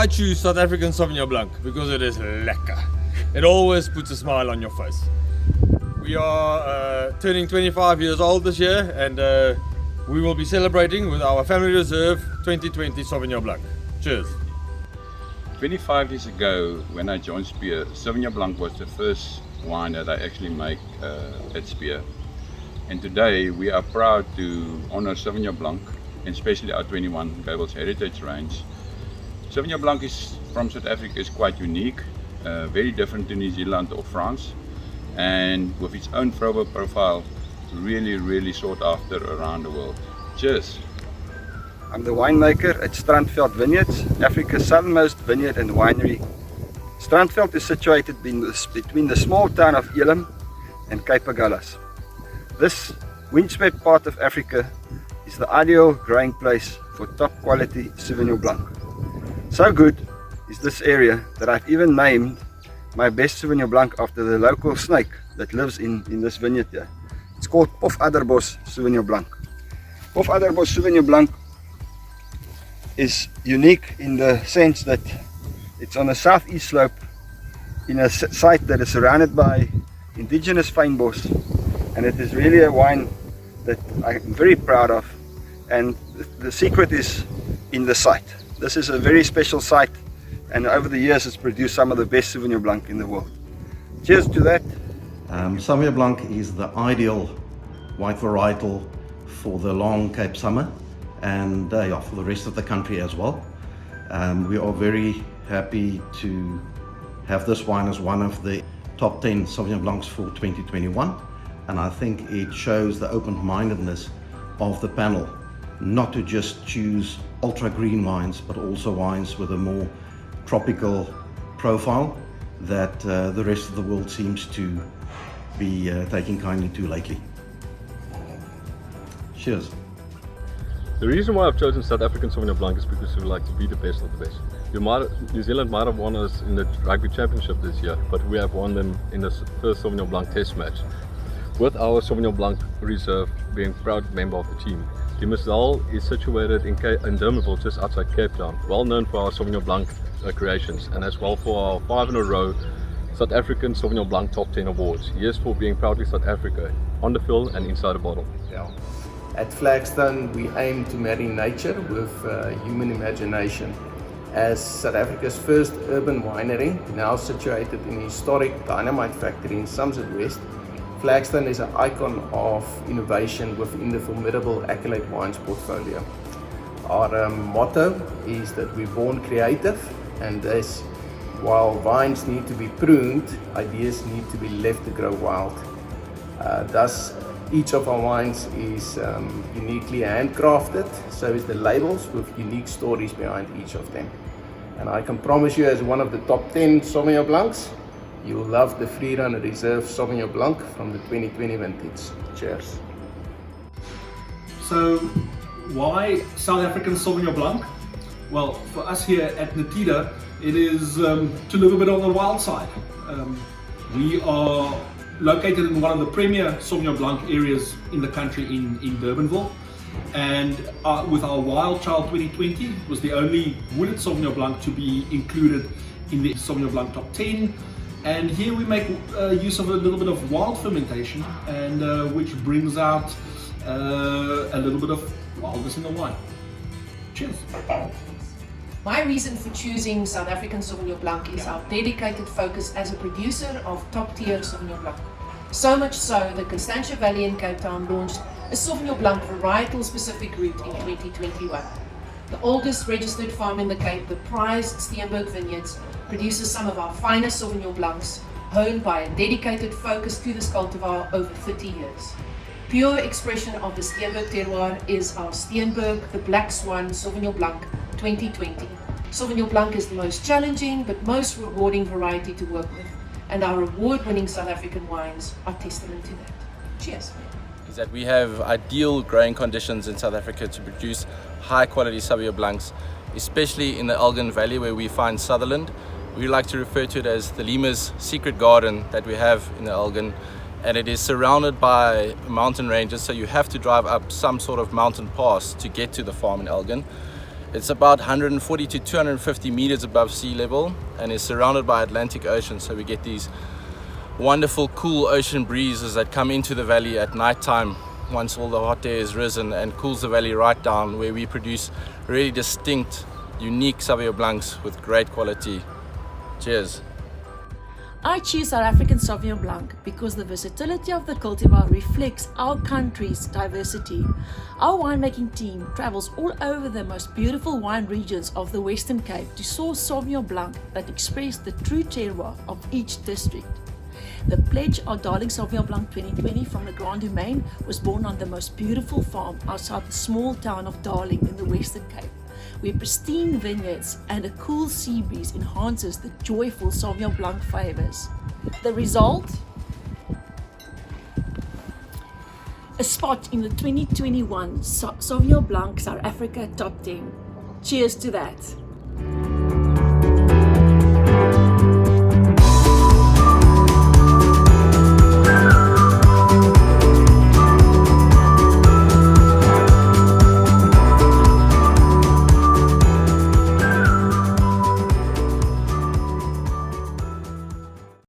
I choose South African Sauvignon Blanc because it is lekker. It always puts a smile on your face. We are turning 25 years old this year, and we will be celebrating with our family reserve 2020 Sauvignon Blanc. Cheers. 25 years ago, when I joined Spear, Sauvignon Blanc was the first wine that I actually make at Spear. And today we are proud to honor Sauvignon Blanc, and especially our 21 Gables Heritage range. Sauvignon Blanc is, from South Africa, is quite unique, very different to New Zealand or France, and with its own flavor profile, really sought after around the world. Cheers! I'm the winemaker at Strandveld Vineyards, Africa's southernmost vineyard and winery. Strandveld is situated between the small town of Elim and Cape Agulhas. This windswept part of Africa is the ideal growing place for top quality Sauvignon Blanc. So good is this area that I've even named my best Sauvignon Blanc after the local snake that lives in this vineyard here. It's called Pofadderbos Sauvignon Blanc. Pofadderbos Sauvignon Blanc is unique in the sense that it's on a southeast slope in a site that is surrounded by indigenous fynbos, and it is really a wine that I'm very proud of, and the secret is in the site. This is a very special site, and over the years it's produced some of the best Sauvignon Blanc in the world. Cheers to that. Sauvignon Blanc is the ideal white varietal for the long Cape summer, and for the rest of the country as well. We are very happy to have this wine as one of the top 10 Sauvignon Blancs for 2021, and I think it shows the open-mindedness of the panel not to just choose ultra green wines, but also wines with a more tropical profile that the rest of the world seems to be taking kindly to lately. Cheers. The reason why I've chosen South African Sauvignon Blanc is because we like to be the best of the best. New Zealand might have won us in the Rugby Championship this year, but we have won them in the first Sauvignon Blanc test match, with our Sauvignon Blanc reserve being a proud member of the team. Dimmersdal is situated in Durbanville, just outside Cape Town, well known for our Sauvignon Blanc creations, and as well for our 5 in a row South African Sauvignon Blanc Top 10 awards. Yes, for being proudly South Africa, on the fill and inside the bottle. Yeah. At Flagstone, we aim to marry nature with human imagination. As South Africa's first urban winery, now situated in a historic dynamite factory in Somerset West, Flagstone is an icon of innovation within the formidable Accolade Wines portfolio. Our motto is that we're born creative, and this, while vines need to be pruned, ideas need to be left to grow wild. Thus, each of our wines is uniquely handcrafted, so is the labels with unique stories behind each of them. And I can promise you, as one of the top 10 Sauvignon Blancs, you will love the Freerun Reserve Sauvignon Blanc from the 2020 vintage. Cheers. So, why South African Sauvignon Blanc? Well, for us here at Natita, it is to live a bit on the wild side. We are located in one of the premier Sauvignon Blanc areas in the country in Durbanville, and with our Wild Child 2020 was the only wooded Sauvignon Blanc to be included in the Sauvignon Blanc Top 10, and here we make use of a little bit of wild fermentation, and which brings out a little bit of wildness in the wine. Cheers. My reason for choosing South African Sauvignon Blanc is our dedicated focus as a producer of top-tier Sauvignon Blanc. So much so that Constantia Valley in Cape Town launched a Sauvignon Blanc varietal-specific route in 2021. The oldest registered farm in the Cape, the prized Steenberg Vineyards, produces some of our finest Sauvignon Blancs, honed by a dedicated focus to this cultivar over 30 years. Pure expression of the Steenberg terroir is our Steenberg, the Black Swan Sauvignon Blanc 2020. Sauvignon Blanc is the most challenging but most rewarding variety to work with, and our award-winning South African wines are testament to that. Cheers. Is that we have ideal growing conditions in South Africa to produce high-quality Sauvignon Blancs, especially in the Elgin Valley where we find Sutherland. We like to refer to it as Thelema's secret garden that we have in the Elgin, and it is surrounded by mountain ranges, so you have to drive up some sort of mountain pass to get to the farm in Elgin. It's about 140 to 250 meters above sea level and is surrounded by Atlantic Ocean, so we get these wonderful cool ocean breezes that come into the valley at night time once all the hot air is risen and cools the valley right down, where we produce really distinct, unique Sauvignon Blancs with great quality. Cheers. I choose South African Sauvignon Blanc because the versatility of the cultivar reflects our country's diversity. Our winemaking team travels all over the most beautiful wine regions of the Western Cape to source Sauvignon Blanc that express the true terroir of each district. The pledge of Darling Sauvignon Blanc 2020 from the Grand Domain was born on the most beautiful farm outside the small town of Darling in the Western Cape, where pristine vineyards and a cool sea breeze enhances the joyful Sauvignon Blanc flavors. The result? A spot in the 2021 Sauvignon Blanc South Africa Top 10. Cheers to that!